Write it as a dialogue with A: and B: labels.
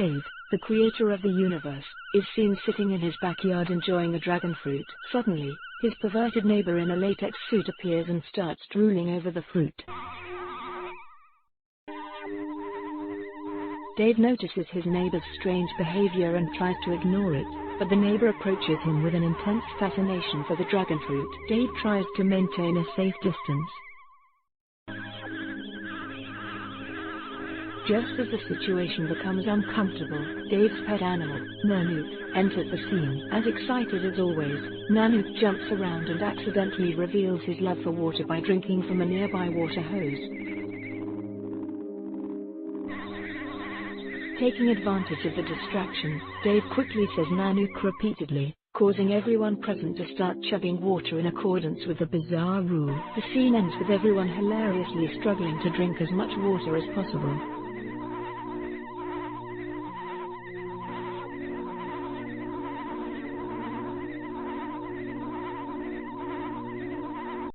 A: Dave, the creator of the universe, is seen sitting in his backyard enjoying a dragonfruit. Suddenly, his perverted neighbor in a latex suit appears and starts drooling over the fruit. Dave notices his neighbor's strange behavior and tries to ignore it, but the neighbor approaches him with an intense fascination for the dragonfruit. Dave tries to maintain a safe distance. Just as the situation becomes uncomfortable, Dave's pet animal, Nanook, enters the scene. As excited as always, Nanook jumps around and accidentally reveals his love for water by drinking from a nearby water hose. Taking advantage of the distraction, Dave quickly says Nanook repeatedly, causing everyone present to start chugging water in accordance with the bizarre rule. The scene ends with everyone hilariously struggling to drink as much water as possible.